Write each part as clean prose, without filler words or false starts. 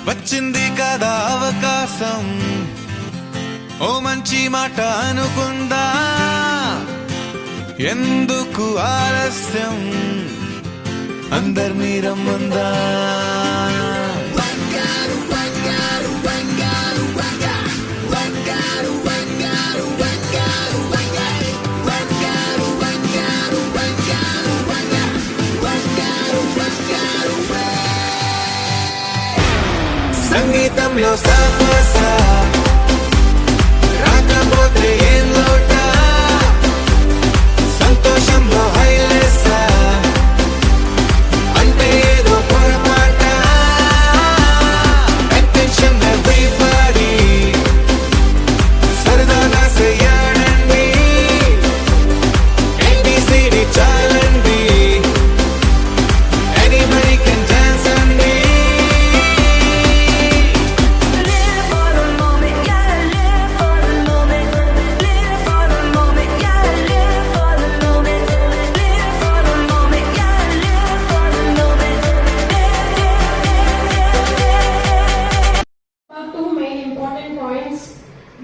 వచ్చింది కదా అవకాశం, ఓ మంచి మాట అనుకుందా, ఎందుకు ఆలస్యం, అందరినీ రమ్మందా. సంగీతంలో సాపస రాకపోతే ఏం లోట, సంతోషంలో హైలెస్ అంటే ఏదో పొరపాట. అటెన్షన్ ఎవ్రీబడీ సరదాగా చేయాలండి, ABCD చాలండి, ఎనీబడీ కెన్ డాన్స్ అండి.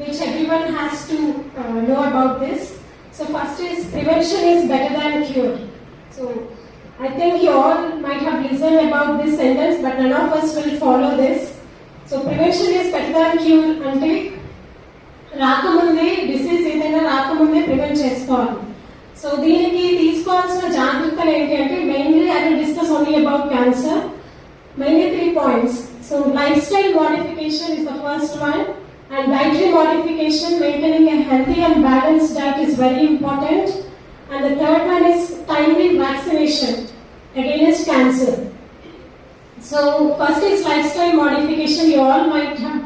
Which everyone has to know about this. So first is prevention is better than cure. So I think you all might have listened about this sentence, but none of us will follow this. So prevention is better than cure ante రాకముందే disease ఏదైనా రాకముందే prevent చేసుకోవాలి. So దీనికి తీసుకోవాల్సిన జాగ్రత్తలు ఏంటి అంటే mainly I will discuss only about cancer. Mainly 3 points. So lifestyle modification is the first one. And dietary modification, maintaining a healthy and balanced diet is very important. And the third one is timely vaccination against cancer. So first is lifestyle modification. You all might have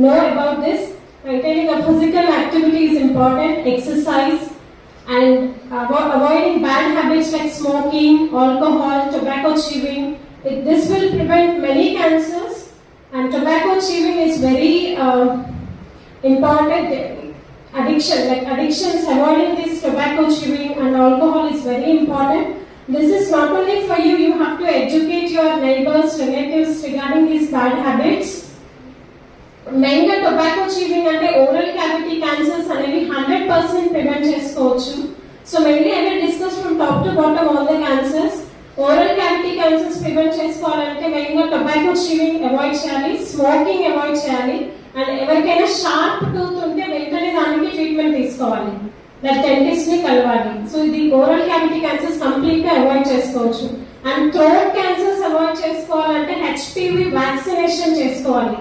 know about this. Maintaining a physical activity is important, exercise, and avoiding bad habits like smoking, alcohol, tobacco chewing. This will prevent many cancers. And tobacco chewing is very important. Addictions, avoiding this tobacco chewing and alcohol is very important. This is not only for you, you have to educate your neighbors, relatives regarding these bad habits. Mainly tobacco chewing and oral cavity cancers అనేవి 100% prevent చేసుకోవచ్చు. So mainly I will discuss from top to bottom all the cancers. Oral cavity cancers prevent చేసుకోవాలంటే మెయిన్గా tobacco chewing avoid చేయాలి, smoking avoid చేయాలి, and ఎవరికైనా sharp tooth ఉంటే వెంటనే దానికి ట్రీట్మెంట్ తీసుకోవాలి, లైక్ డెంటిస్ట్ ని కలవాలి. సో ఇది ఓరల్ క్యావిటీ క్యాన్సర్స్ కంప్లీట్ గా అవాయిడ్ చేసుకోవచ్చు. అండ్ థ్రోట్ క్యాన్సర్స్ అవాయిడ్ చేసుకోవాలంటే HPV వ్యాక్సినేషన్ చేసుకోవాలి.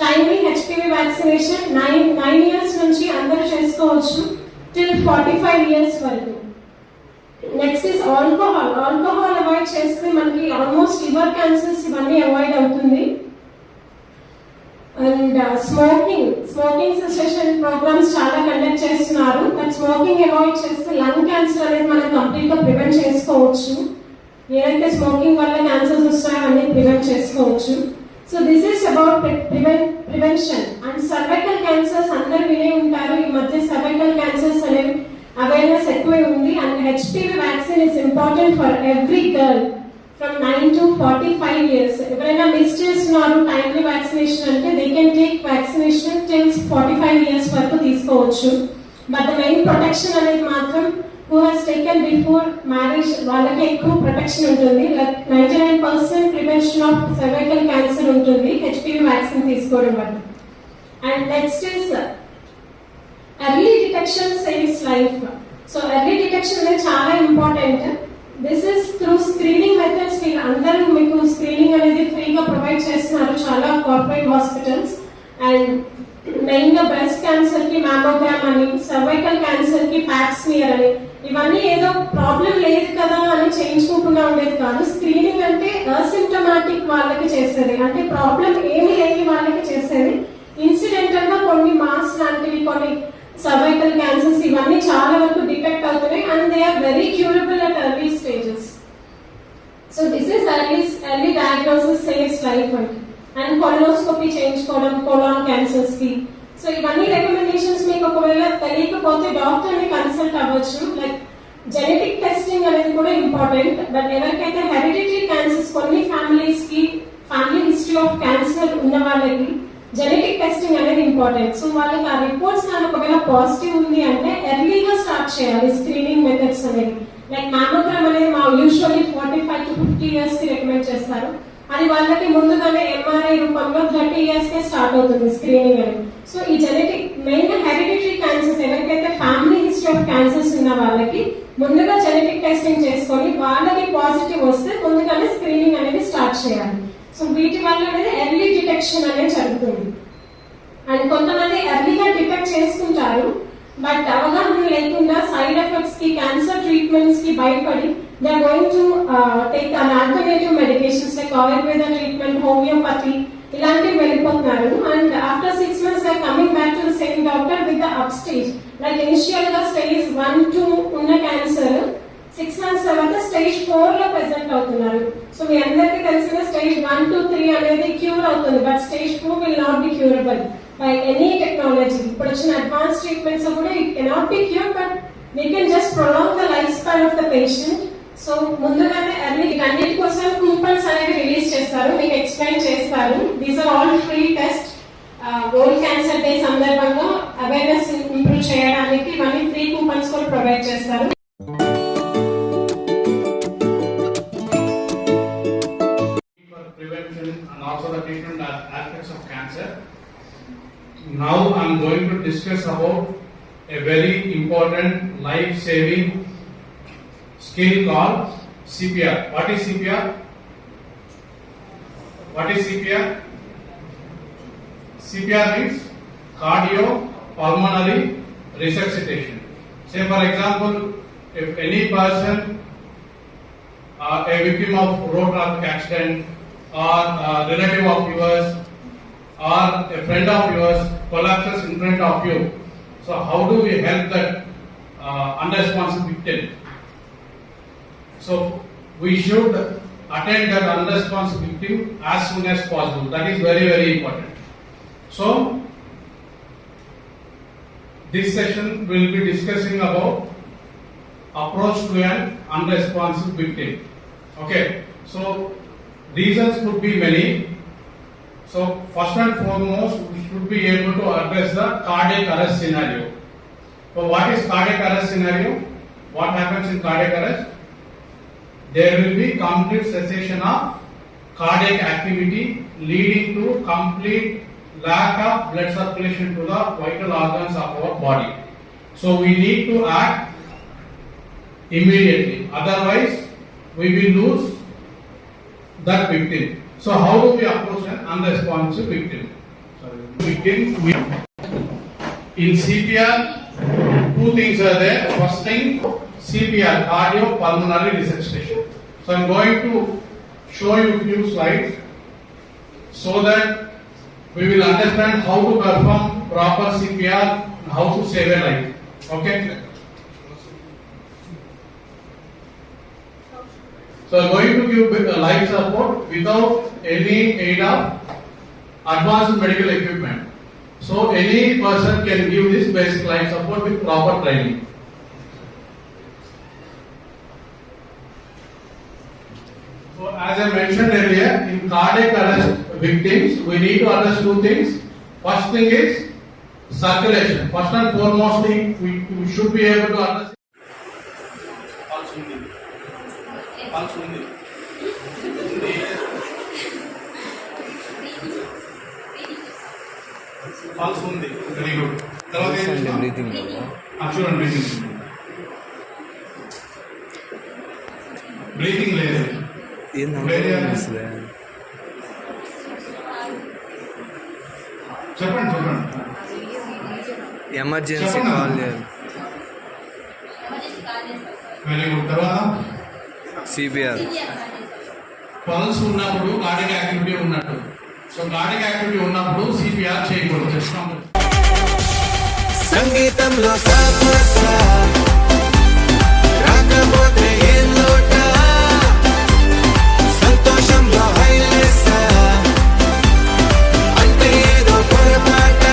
టైమ్లీ HPV వ్యాక్సినేషన్ 9 years నుంచి అందరూ చేసుకోవచ్చు టిల్ 45 years వరకు. నెక్స్ట్ ఇస్ ఆల్కహాల్ అవాయిడ్ చేస్తే మనకి ఆల్మోస్ట్ లివర్ క్యాన్సర్స్ ఇవన్నీ అవాయిడ్ అవుతుంది. అండ్ స్మోకింగ్ సెషన్ ప్రోగ్రామ్స్ చాలా కండక్ట్ చేస్తున్నారు, బట్ స్మోకింగ్ అవాయిడ్ చేస్తే లంగ్ క్యాన్సర్ అనేది మనం కంప్లీట్ గా ప్రివెంట్ చేసుకోవచ్చు. ఏదైతే స్మోకింగ్ వల్ల క్యాన్సర్స్ వస్తాయో అన్ని ప్రివెంట్ చేసుకోవచ్చు. So this is about prevention. And cervical cancers అందరు వినే ఉంటారు, ఈ మధ్య సర్వైకల్ క్యాన్సర్స్ అనేవి అవేర్నెస్ ఎక్కువ ఉంది. And HPV vaccine is important for every girl from 9 to 45 years. ఎవరైనా మిస్ చేస్తున్నారు టైమ్లీ వ్యాక్సినేషన్ అంటే they can take vaccination till 45 years వరకు తీసుకోవచ్చు. బట్ ద మెయిన్ ప్రొటెక్షన్ అనేది మాత్రం who has taken before marriage వాళ్ళకి ఎక్కువ ప్రొటెక్షన్ ఉంటుంది. Like 99% prevention of cervical cancer ఉంటుంది HPV వ్యాక్సిన్ తీసుకోవడం వల్ల. And next is early detection saves life. So early detection అనేది చాలా important. This is through screening methods. అందరూ మీకు స్క్రీనింగ్ అనేది ఫ్రీగా ప్రొవైడ్ చేస్తున్నారు చాలా కార్పొరేట్ హాస్పిటల్స్. అండ్ మెయిన్ గా బ్రెస్ట్ క్యాన్సర్ కి మ్యామోగ్రామ్ అని, సర్వైకల్ క్యాన్సర్ కి ప్యాప్స్మియర్ అని, ఇవన్నీ ఏదో ప్రాబ్లం లేదు కదా అని చేయించుకుంటున్నా ఉండేది కాదు. స్క్రీనింగ్ అంటే అసిమ్టమాటిక్ వాళ్ళకి చేసేది, అంటే ప్రాబ్లం ఏమి లేని వాళ్ళకి చేసేది. ఇన్సిడెంటల్ గా కొన్ని మాస్ లాంటివి, కొన్ని సర్వైకల్ క్యాన్సర్స్ ఇవన్నీ చాలా వరకు డిటెక్ట్ అవుతున్నాయి and they are very curable at early stages. So this is early diagnosis saves life. And colonoscopy చేయించుకోవడం కోలాన్ క్యాన్సర్స్ కి. సో ఇవన్నీ రికమెండేషన్స్ మీకు ఒకవేళ తెలియకపోతే డాక్టర్ ని కన్సల్ట్ అవ్వచ్చు. లైక్ జెనెటిక్ టెస్టింగ్ అనేది కూడా ఇంపార్టెంట్. బట్ ఎవరికైతే హెరిడిటరీ క్యాన్సర్స్ కొన్ని ఫ్యామిలీస్ కి ఫ్యామిలీ హిస్టరీ ఆఫ్ క్యాన్సర్ ఉన్న వాళ్ళకి జెనెటిక్ టెస్టింగ్ అనేది ఇంపార్టెంట్. సో వాళ్ళకి ఆ రిపోర్ట్స్ కానీ ఒకవేళ పాజిటివ్ ఉంది అంటే ఎర్లీగా స్టార్ట్ చేయాలి స్క్రీనింగ్ మెథడ్స్ అనేవి. లైక్ మ్యామోగ్రామ్ అనేది మా యూజువల్లీ 45 to 50 years కి రికమెండ్ చేస్తారు. అది వాళ్ళకి ముందుగానే ఎంఆర్ఐ రూపంలో 30 years కే స్టార్ట్ అవుతుంది స్క్రీనింగ్ అనేది. సో ఈ జెనెటిక్ మెయిన్ హెరిడిటరీ క్యాన్సర్స్ ఎవరికైతే ఫ్యామిలీ హిస్టరీ ఆఫ్ క్యాన్సర్స్ ఉన్న వాళ్ళకి ముందుగా జెనెటిక్ టెస్టింగ్ చేసుకొని వాళ్ళకి పాజిటివ్ వస్తే ముందుగానే స్క్రీనింగ్ అనేది స్టార్ట్ చేయాలి. సో వీటి వల్ల అనేది ఎర్లీ డిటెక్షన్ అనేది జరుగుతుంది. అండ్ కొంతమంది ఎర్లీగా డిటెక్ట్ చేసుకుంటారు, బట్ అవగాహన లేకుండా సైడ్ ఎఫెక్ట్స్ కి క్యాన్సర్ ట్రీట్మెంట్స్ కి భయపడి they are going to take an alternative medications like Ayurveda treatment, homeopathy ఇలాంటివి వెళ్ళిపోతున్నారు. And after 6 months they coming back to the same doctor with the up stage. Like initial గా stage 1-2 ఉన్న cancer 6 months తర్వాత stage 4 లో present అవుతున్నారు. So మీ అందరికీ తెలిసిన stage 1-3 అనేది క్యూర్ అవుతుంది, but stage 4 will not be curable by any technology. ఇప్పుడు వచ్చిన అడ్వాన్స్ ట్రీట్మెంట్స్ కూడా it cannot be cure, but we can just prolong the life span of the patient. So ముందుగానే అన్ని అన్నిటి కోసం కూపన్స్ అనేది రిలీజ్ చేస్తారు, మీకు ఎక్స్ప్లెయిన్ చేస్తారు. These are all free test. World cancer day సందర్భంగా అవేర్నెస్ ఇంప్రూవ్ చేయడానికి ఇవన్నీ ఫ్రీ కూపన్స్ కూడా ప్రొవైడ్ చేస్తారు. Prevention and also the treatment aspects of cancer. Now I am going to discuss about a very important life-saving skill called CPR. What is CPR? What is CPR? CPR means cardiopulmonary resuscitation. Say for example, if any person a victim of road traffic accident or a relative of yours or a friend of yours collapses in front of you, so how do we help that unresponsive victim? So we should attend that unresponsive victim as soon as possible. That is very, very important. So this session will be discussing about approach to an unresponsive victim. Okay, so reasons could be many. So first and foremost, we should be able to address the cardiac arrest scenario. So what is cardiac arrest scenario? What happens in cardiac arrest? There will be complete cessation of cardiac activity leading to complete lack of blood circulation to the vital organs of our body. So we need to act immediately, otherwise we will lose that victim. So how do we approach an unresponsive victim? In CPR, two things are there. First thing, CPR, cardiopulmonary resuscitation. So I am going to show you a few slides so that we will understand how to perform proper CPR and how to save a life. Okay? So I am going to give life support without any aid of advanced medical equipment. So any person can give this basic life support with proper training. So as I mentioned earlier, in cardiac arrest victims, we need to address two things. First thing is circulation. First and foremostly, we should be able to address pulse ఉంది. Pulse ఉంది. Very good. తర్వాత breathing చూడండి, breathing లేదు. చెప్పండి emergency call చేయాలి. Very good. తర్వాత CPR. Pulse ఉన్నప్పుడు cardiac activity ఉన్నట్టు. సో కార్డియాక్ యాక్టివిటీ ఉన్నప్పుడు సిపిఆర్ చేయకూడదు. చేస్తాము. సంగీతంలో సాపసా రాకపోతే ఏం లోట, సంతోషంలో హైలేసా అంటే ఏదో పొరపాట.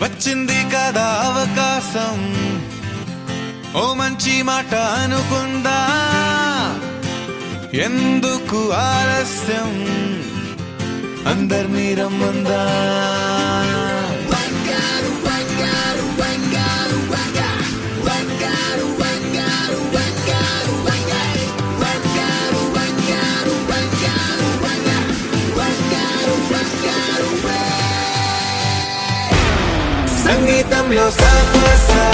వచ్చింది కదా అవకాశం, ఓ మంచి మాట అనుకుందా, ఎందుకు ఆలస్యం, అందర్నీ రమ్మందా. సంగీతంలో సాపసా